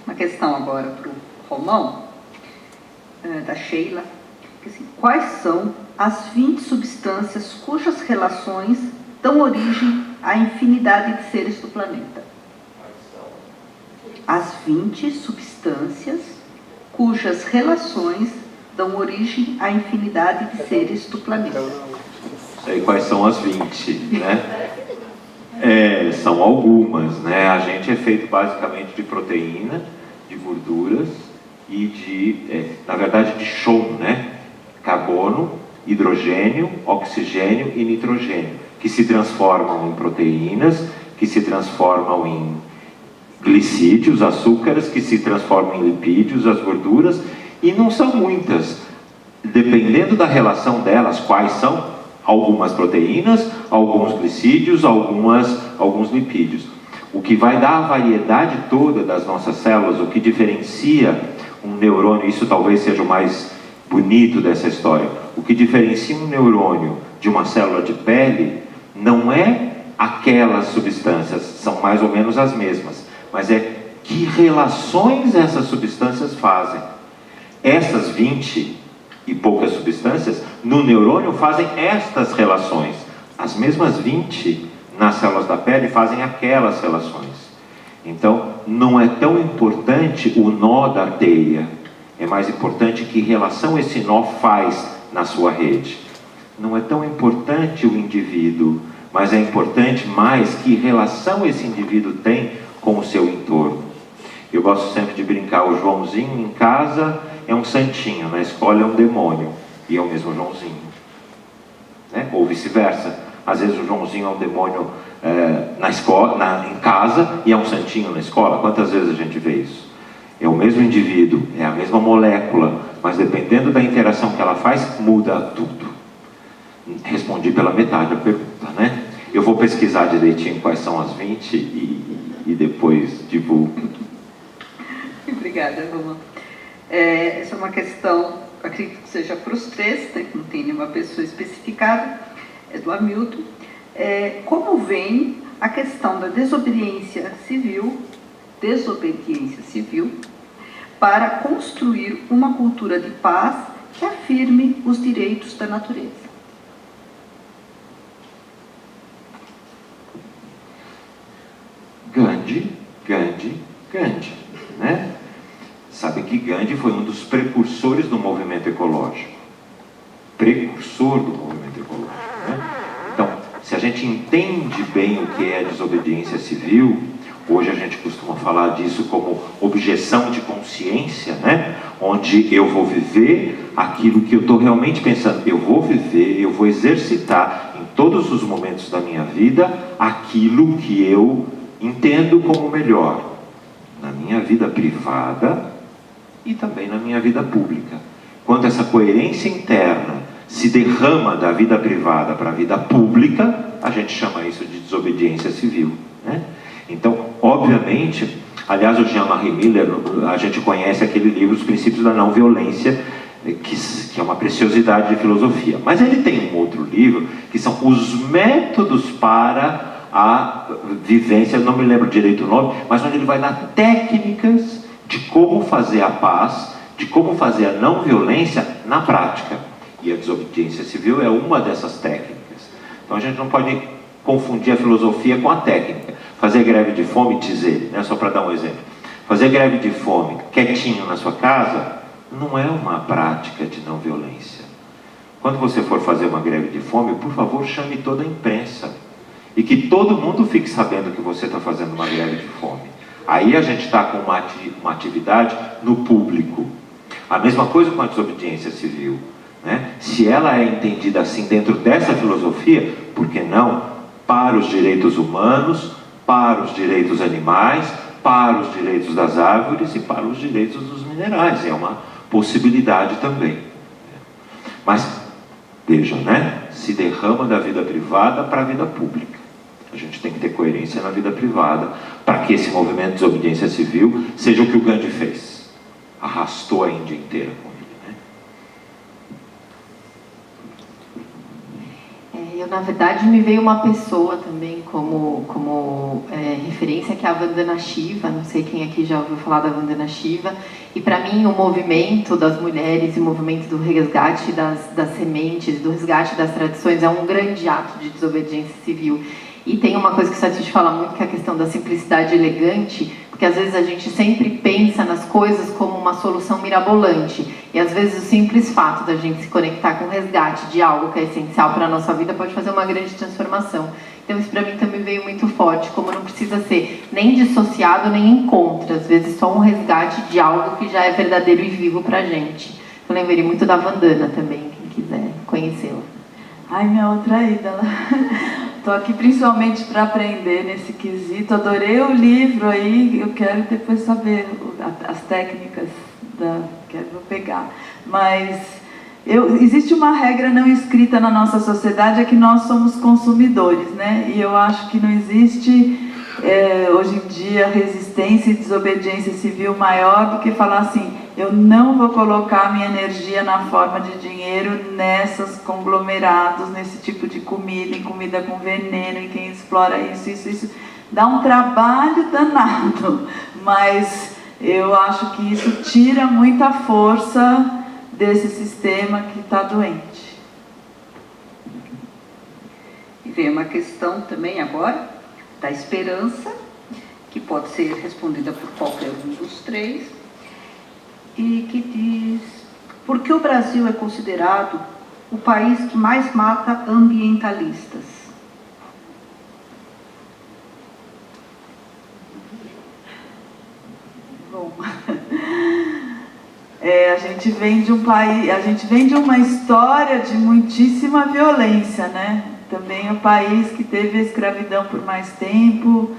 Uma questão agora para o Romão, da Sheila. Assim, quais são as 20 substâncias cujas relações dão origem à infinidade de seres do planeta? As 20 substâncias cujas relações dão origem à infinidade de seres do planeta. Sei quais são as 20, né? São algumas, né? A gente é feito basicamente de proteína, de gorduras e na verdade, de chão, né? Carbono, hidrogênio, oxigênio e nitrogênio, que se transformam em proteínas, que se transformam em glicídios, açúcares, que se transformam em lipídios, as gorduras, e não são muitas. Dependendo da relação delas, quais são? Algumas proteínas, alguns glicídios, alguns lipídios. O que vai dar a variedade toda das nossas células, o que diferencia um neurônio, isso talvez seja o mais bonito dessa história, o que diferencia um neurônio de uma célula de pele não é aquelas substâncias, são mais ou menos as mesmas, mas é que relações essas substâncias fazem. Essas 20 e poucas substâncias no neurônio fazem estas relações. As mesmas 20 nas células da pele fazem aquelas relações. Então, não é tão importante o nó da teia, é mais importante que relação esse nó faz na sua rede. Não é tão importante o indivíduo, mas é importante mais que relação esse indivíduo tem com o seu entorno. Eu gosto sempre de brincar, o Joãozinho em casa é um santinho, na escola é um demônio, e é o mesmo Joãozinho, né? Ou vice-versa. Às vezes o Joãozinho é um demônio na escola, em casa, e é um santinho na escola. Quantas vezes a gente vê isso? É o mesmo indivíduo, é a mesma molécula, mas dependendo da interação que ela faz, muda tudo. Respondi pela metade a pergunta, né? Eu vou pesquisar direitinho quais são as 20 e depois divulgo. Obrigada, Roma. Essa é uma questão, acredito que seja para os três, né, que não tem nenhuma pessoa especificada, é do Hamilton. Como vem a questão da desobediência civil para construir uma cultura de paz que afirme os direitos da natureza? Gandhi, né? Sabe que Gandhi foi um dos precursores do movimento ecológico. Precursor do movimento ecológico, né? Então, se a gente entende bem o que é desobediência civil, hoje a gente costuma falar disso como objeção de consciência, né? Onde eu vou viver aquilo que eu estou realmente pensando. Eu vou viver, eu vou exercitar em todos os momentos da minha vida aquilo que eu entendo como melhor, na minha vida privada e também na minha vida pública. Quando essa coerência interna se derrama da vida privada para a vida pública, a gente chama isso de desobediência civil, né? Então, obviamente, aliás, o Jean-Marie Miller, a gente conhece aquele livro, Os Princípios da Não Violência, que é uma preciosidade de filosofia. Mas ele tem um outro livro, que são os métodos para a vivência, não me lembro direito o nome, mas onde ele vai dar técnicas de como fazer a paz, de como fazer a não violência na prática. E a desobediência civil é uma dessas técnicas. Então a gente não pode confundir a filosofia com a técnica. Fazer greve de fome, diz ele, né? Só para dar um exemplo. Fazer greve de fome quietinho na sua casa não é uma prática de não violência. Quando você for fazer uma greve de fome, por favor, chame toda a imprensa. E que todo mundo fique sabendo que você está fazendo uma greve de fome. Aí a gente está com uma atividade no público. A mesma coisa com a desobediência civil, né? Se ela é entendida assim dentro dessa filosofia, por que não? Para os direitos humanos, para os direitos animais, para os direitos das árvores e para os direitos dos minerais. É uma possibilidade também. Mas, veja, né? Se derrama da vida privada para a vida pública. A gente tem que ter coerência na vida privada para que esse movimento de desobediência civil seja o que o Gandhi fez. Arrastou a Índia inteira com ele, né? Eu, na verdade, me veio uma pessoa também como referência, que é a Vandana Shiva. Não sei quem aqui já ouviu falar da Vandana Shiva. E para mim o movimento das mulheres e o movimento do resgate das sementes, do resgate das tradições é um grande ato de desobediência civil. E tem uma coisa que o Satish fala muito, que é a questão da simplicidade elegante, Porque às vezes a gente sempre pensa nas coisas como uma solução mirabolante. E às vezes o simples fato da gente se conectar com o resgate de algo que é essencial para a nossa vida pode fazer uma grande transformação. Então isso para mim também veio muito forte, como não precisa ser nem dissociado nem em contra. Às vezes só um resgate de algo que já é verdadeiro e vivo para a gente. Eu lembrei muito da Vandana também, quem quiser conhecê-la. Ai, minha outra ídola. Estou aqui principalmente para aprender nesse quesito. Adorei o livro aí, eu quero depois saber as técnicas que eu vou pegar. Mas existe uma regra não escrita na nossa sociedade, é que nós somos consumidores, né? E eu acho que não existe, hoje em dia, resistência e desobediência civil maior do que falar assim: eu não vou colocar minha energia na forma de dinheiro nessas conglomerados, nesse tipo de comida, em comida com veneno, em quem explora isso. Dá um trabalho danado, mas eu acho que isso tira muita força desse sistema que está doente. E vem uma questão também agora da esperança, que pode ser respondida por qualquer um dos três, e que diz: por que o Brasil é considerado o país que mais mata ambientalistas? Bom, a gente vem de um país, a gente vem de uma história de muitíssima violência, né? Também é um país que teve a escravidão por mais tempo.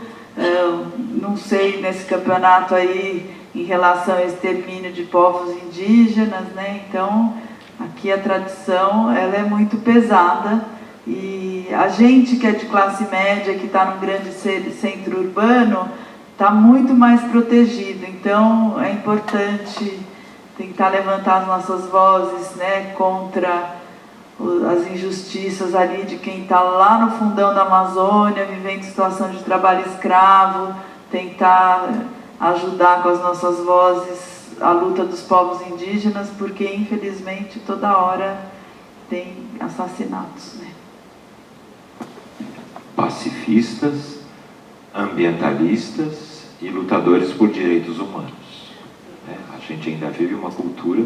Não sei nesse campeonato aí em relação ao extermínio de povos indígenas, né? Então, aqui a tradição ela é muito pesada, e a gente que é de classe média, que está num grande centro urbano, está muito mais protegido. Então, é importante tentar levantar as nossas vozes, né, contra as injustiças ali de quem está lá no fundão da Amazônia, vivendo situação de trabalho escravo, tentar ajudar com as nossas vozes a luta dos povos indígenas, porque infelizmente toda hora tem assassinatos, né? Pacifistas, ambientalistas e lutadores por direitos humanos. A gente ainda vive uma cultura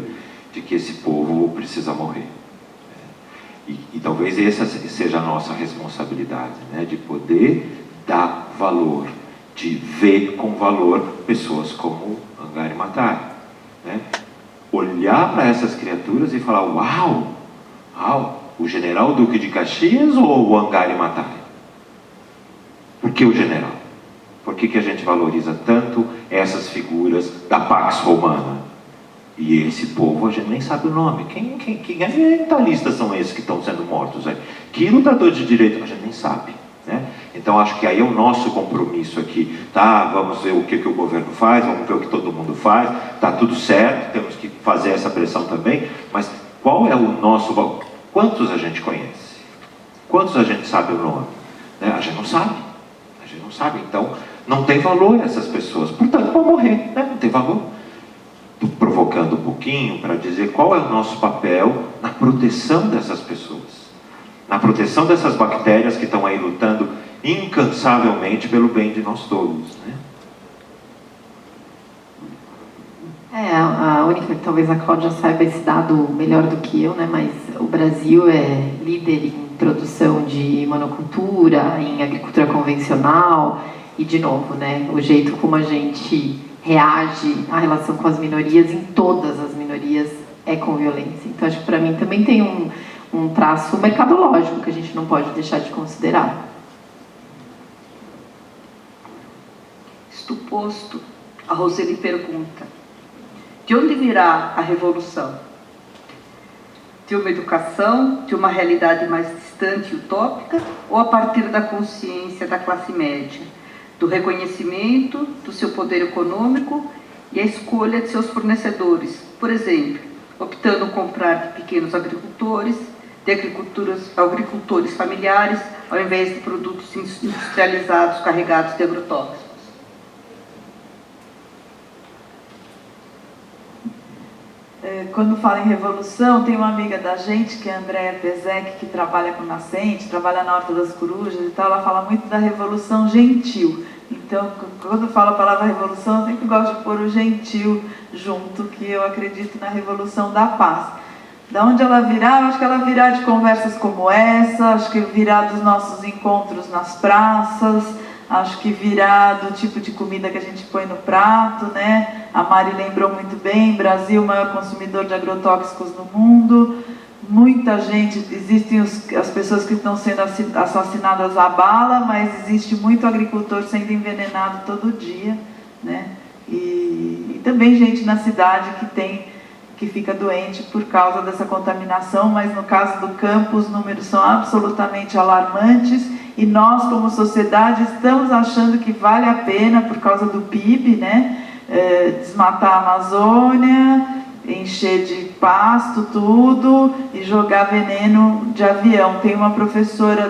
de que esse povo precisa morrer. E talvez essa seja a nossa responsabilidade, né? De poder dar valor, de ver com valor pessoas como Angari Maathai, né? Olhar para essas criaturas e falar: uau, o general Duque de Caxias ou o Angari Maathai? Por que o general? Por que a gente valoriza tanto essas figuras da Pax Romana? E esse povo a gente nem sabe o nome. Que ambientalistas são esses que estão sendo mortos aí? Que lutadores de direito? A gente nem sabe, né? Então acho que aí é o nosso compromisso aqui. Tá, vamos ver o que o governo faz, vamos ver o que todo mundo faz. Tá tudo certo, temos que fazer essa pressão também. Mas qual é o nosso valor? Quantos a gente conhece? Quantos a gente sabe o nome? Né? A gente não sabe. A gente não sabe. Então não tem valor essas pessoas. Portanto, vão morrer, né? Não tem valor. Estou provocando um pouquinho para dizer qual é o nosso papel na proteção dessas pessoas, na proteção dessas bactérias que estão aí lutando incansavelmente pelo bem de nós todos, né? A única, talvez a Cláudia saiba esse dado melhor do que eu, né? Mas o Brasil é líder em produção de monocultura, em agricultura convencional, e de novo, né? O jeito como a gente reage à relação com as minorias, em todas as minorias, é com violência. Então acho que para mim também tem um traço mercadológico que a gente não pode deixar de considerar. Isto posto, a Roseli pergunta: de onde virá a revolução? De uma educação, de uma realidade mais distante e utópica, ou a partir da consciência da classe média, do reconhecimento do seu poder econômico e a escolha de seus fornecedores, por exemplo, optando comprar de pequenos agricultores, de agricultores familiares, ao invés de produtos industrializados carregados de agrotóxicos? Quando fala em revolução, tem uma amiga da gente, que é a Andréa Pezek, que trabalha com nascente, trabalha na Horta das Corujas e tal. Ela fala muito da revolução gentil. Então, quando eu falo a palavra revolução, eu sempre gosto de pôr o gentil junto, que eu acredito na revolução da paz. Da onde ela virá? Eu acho que ela virá de conversas como essa, acho que virá dos nossos encontros nas praças, acho que virá do tipo de comida que a gente põe no prato, né? A Mari lembrou muito bem, Brasil, o maior consumidor de agrotóxicos no mundo. Muita gente, existem as pessoas que estão sendo assassinadas à bala, mas existe muito agricultor sendo envenenado todo dia, né? E também gente na cidade que fica doente por causa dessa contaminação, mas no caso do campo os números são absolutamente alarmantes e nós como sociedade estamos achando que vale a pena por causa do PIB, né? Desmatar a Amazônia, encher de pasto tudo e jogar veneno de avião. Tem uma professora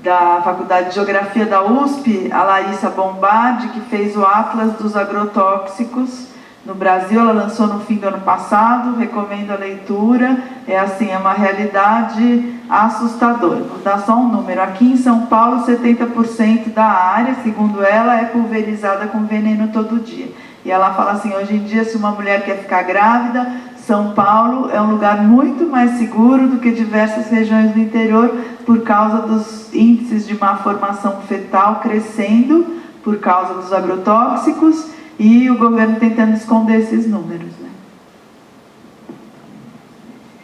da Faculdade de Geografia da USP, a Larissa Bombardi, que fez o Atlas dos Agrotóxicos no Brasil. Ela lançou no fim do ano passado, recomendo a leitura. É assim, é uma realidade assustadora. Vou dar só um número. Aqui em São Paulo, 70% da área, segundo ela, é pulverizada com veneno todo dia. E ela fala assim, hoje em dia, se uma mulher quer ficar grávida, São Paulo é um lugar muito mais seguro do que diversas regiões do interior por causa dos índices de má formação fetal crescendo por causa dos agrotóxicos e o governo tentando esconder esses números,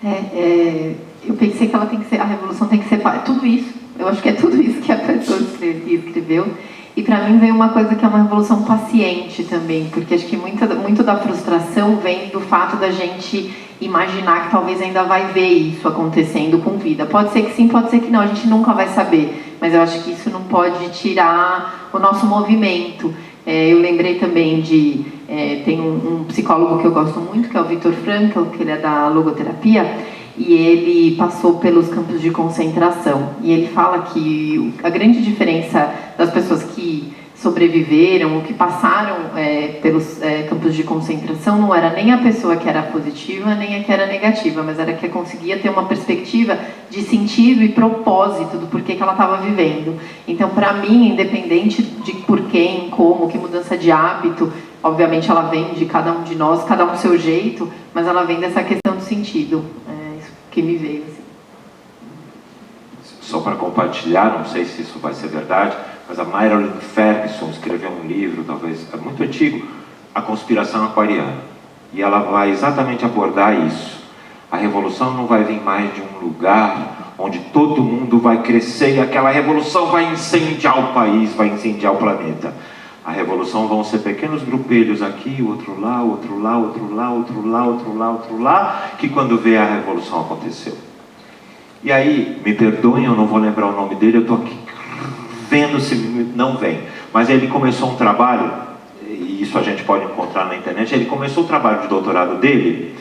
né? Eu pensei que ela tem que ser, a revolução tem que ser tudo isso. Eu acho que é tudo isso que a pessoa escreveu. E para mim vem uma coisa que é uma revolução paciente também, porque acho que muito da frustração vem do fato da gente imaginar que talvez ainda vai ver isso acontecendo com vida. Pode ser que sim, pode ser que não, a gente nunca vai saber, mas eu acho que isso não pode tirar o nosso movimento. Eu lembrei também tem um psicólogo que eu gosto muito, que é o Viktor Frankl, que ele é da logoterapia, e ele passou pelos campos de concentração. E ele fala que a grande diferença das pessoas que sobreviveram ou que passaram pelos campos de concentração não era nem a pessoa que era positiva, nem a que era negativa, mas era que conseguia ter uma perspectiva de sentido e propósito do porquê que ela estava vivendo. Então, para mim, independente de por quem, como, que mudança de hábito, obviamente ela vem de cada um de nós, cada um do seu jeito, mas ela vem dessa questão do sentido. Que me veio assim. Só para compartilhar, não sei se isso vai ser verdade, mas a Marilyn Ferguson escreveu um livro, talvez é muito antigo, A Conspiração Aquariana, e ela vai exatamente abordar isso. A revolução não vai vir mais de um lugar onde todo mundo vai crescer e aquela revolução vai incendiar o país, vai incendiar o planeta. A revolução vão ser pequenos grupelhos aqui, outro lá, outro lá, outro lá, outro lá, outro lá, outro lá, que quando vê a revolução aconteceu. E aí, me perdoem, eu não vou lembrar o nome dele, eu estou aqui vendo se não vem. Mas ele começou um trabalho, e isso a gente pode encontrar na internet, ele começou o trabalho de doutorado dele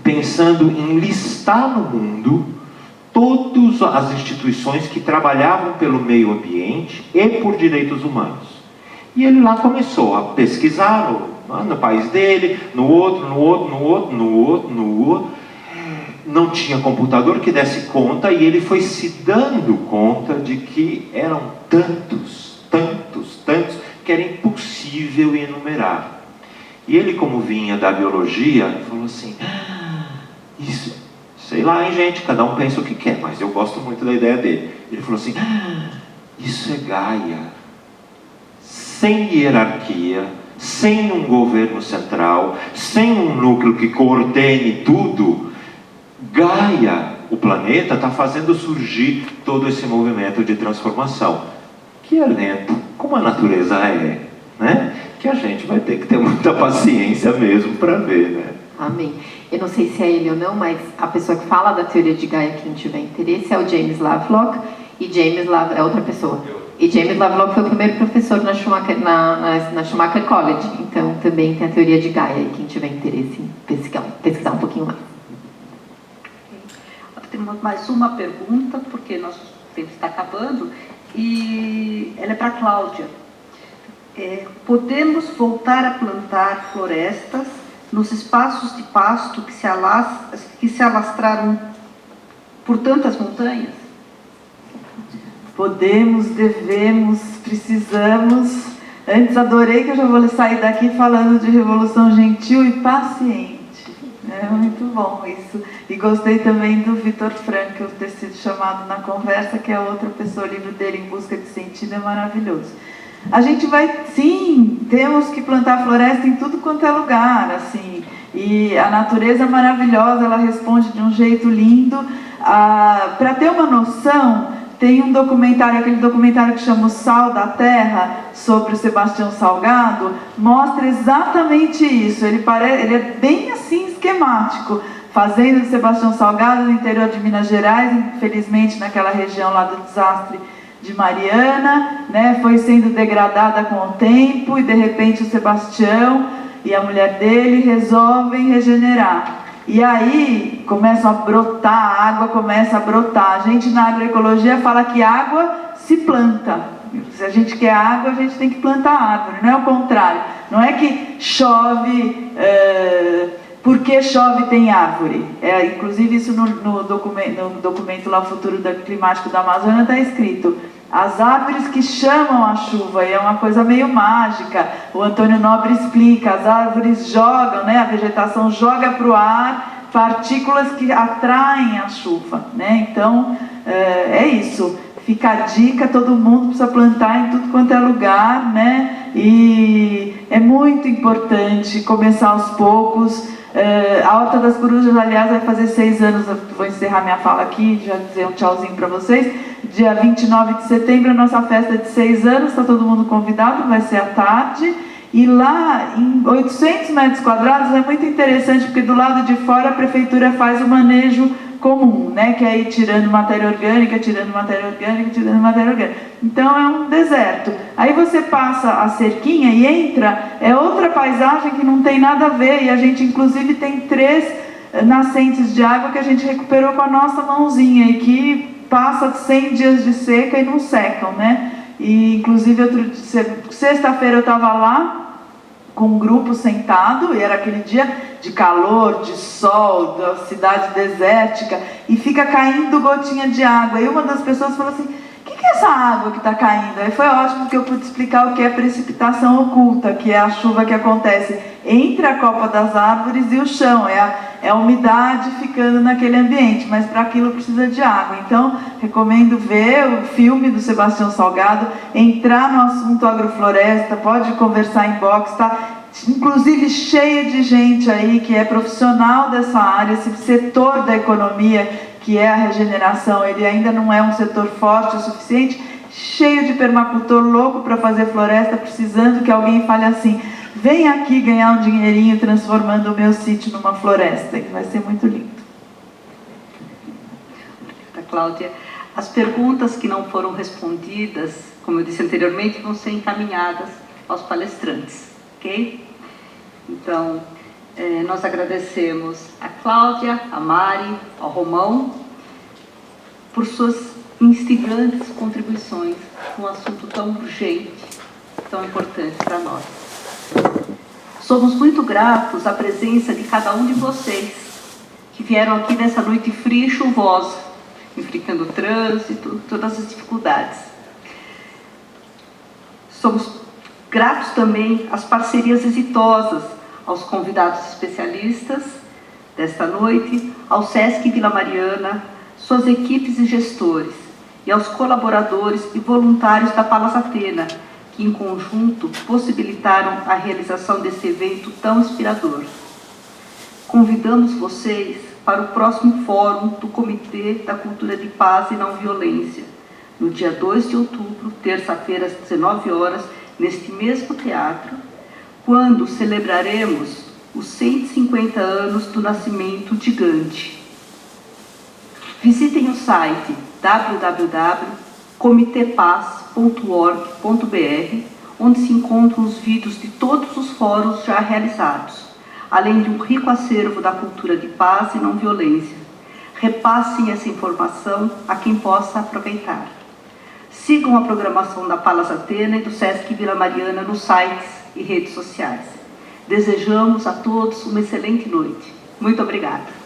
pensando em listar no mundo todas as instituições que trabalhavam pelo meio ambiente e por direitos humanos. E ele lá começou a pesquisar no país dele, no outro. Não tinha computador que desse conta e ele foi se dando conta de que eram tantos, que era impossível enumerar. E ele, como vinha da biologia, falou assim, isso, sei lá, hein, gente, cada um pensa o que quer, mas eu gosto muito da ideia dele. Ele falou assim, isso é Gaia. Sem hierarquia, sem um governo central, sem um núcleo que coordene tudo, Gaia, o planeta, está fazendo surgir todo esse movimento de transformação. Que é lento, como a natureza é, né? Que a gente vai ter que ter muita paciência mesmo para ver, né? Amém. Eu não sei se é ele ou não, mas a pessoa que fala da teoria de Gaia, quem tiver interesse, é o James Lovelock, e James Lovelock é outra pessoa. E James Lovelock foi o primeiro professor na Schumacher College, então também tem a teoria de Gaia, e quem tiver interesse em pesquisar um pouquinho mais. Temos mais uma pergunta, porque nosso tempo está acabando, e ela é para a Cláudia. Podemos voltar a plantar florestas nos espaços de pasto que se alastraram por tantas montanhas? podemos, devemos, precisamos. Antes adorei, que eu já vou sair daqui falando de revolução gentil e paciente. É muito bom isso. E gostei também do Viktor Frankl ter sido chamado na conversa, que é outra pessoa, o livro dele, Em Busca de Sentido, é maravilhoso. A gente vai, sim, temos que plantar floresta em tudo quanto é lugar, assim. E a natureza é maravilhosa, ela responde de um jeito lindo. Para ter uma noção, tem um documentário, aquele documentário que chama O Sal da Terra, sobre o Sebastião Salgado, mostra exatamente isso. Ele é bem assim esquemático. Fazenda de Sebastião Salgado, no interior de Minas Gerais, infelizmente naquela região lá do desastre de Mariana, né, foi sendo degradada com o tempo, e de repente o Sebastião e a mulher dele resolvem regenerar. E aí começam a brotar, a água começa a brotar. A gente na agroecologia fala que água se planta. Se a gente quer água, a gente tem que plantar árvore, não é o contrário. Não é que chove, porque chove tem árvore. Inclusive isso no documento lá, O Futuro Climático da Amazônia, está escrito: as árvores que chamam a chuva, e é uma coisa meio mágica. O Antônio Nobre explica, as árvores jogam, né, a vegetação joga para o ar partículas que atraem a chuva, né? Então, é isso. Fica a dica, todo mundo precisa plantar em tudo quanto é lugar, né? E é muito importante começar aos poucos. A Horta das Corujas, aliás, vai fazer 6 anos, eu vou encerrar minha fala aqui, já dizer um tchauzinho para vocês. Dia 29 de setembro, a nossa festa de 6 anos, está todo mundo convidado, vai ser à tarde. E lá, em 800 metros quadrados, é muito interessante, porque do lado de fora a prefeitura faz o manejo comum, né? Que é ir tirando matéria orgânica, tirando matéria orgânica, tirando matéria orgânica. Então é um deserto. Aí você passa a cerquinha e entra, é outra paisagem que não tem nada a ver, e a gente inclusive tem 3 nascentes de água que a gente recuperou com a nossa mãozinha e que passa 100 dias de seca e não secam, né? E inclusive sexta-feira eu estava lá com um grupo sentado, e era aquele dia de calor, de sol, da cidade desértica, e fica caindo gotinha de água. E uma das pessoas falou assim: o que é essa água que está caindo? Aí foi ótimo que eu pude explicar o que é precipitação oculta, que é a chuva que acontece entre a copa das árvores e o chão, é a umidade ficando naquele ambiente, mas para aquilo precisa de água. Então, recomendo ver o filme do Sebastião Salgado, entrar no assunto agrofloresta, pode conversar em box, tá? Inclusive cheio de gente aí que é profissional dessa área. Esse setor da economia, que é a regeneração, ele ainda não é um setor forte o suficiente, cheio de permacultor louco para fazer floresta, precisando que alguém fale assim: vem aqui ganhar um dinheirinho transformando o meu sítio numa floresta, que vai ser muito lindo. Cláudia, as perguntas que não foram respondidas, como eu disse anteriormente, vão ser encaminhadas aos palestrantes, ok? Então, nós agradecemos a Cláudia, a Mari, ao Romão, por suas instigantes contribuições com um assunto tão urgente, tão importante para nós. Somos muito gratos à presença de cada um de vocês que vieram aqui nessa noite fria e chuvosa, enfrentando o trânsito, todas as dificuldades. Somos gratos também às parcerias exitosas, aos convidados especialistas desta noite, ao SESC Vila Mariana, suas equipes e gestores, e aos colaboradores e voluntários da Palas Atena, que em conjunto possibilitaram a realização desse evento tão inspirador. Convidamos vocês para o próximo Fórum do Comitê da Cultura de Paz e Não Violência, no dia 2 de outubro, terça-feira, às 19 horas, neste mesmo teatro, quando celebraremos os 150 anos do nascimento de Gandhi. Visitem o site www.comitepaz.org.br, onde se encontram os vídeos de todos os fóruns já realizados, além de um rico acervo da cultura de paz e não violência. Repassem essa informação a quem possa aproveitar. Sigam a programação da Palas Atena e do SESC Vila Mariana nos sites e redes sociais. Desejamos a todos uma excelente noite. Muito obrigada.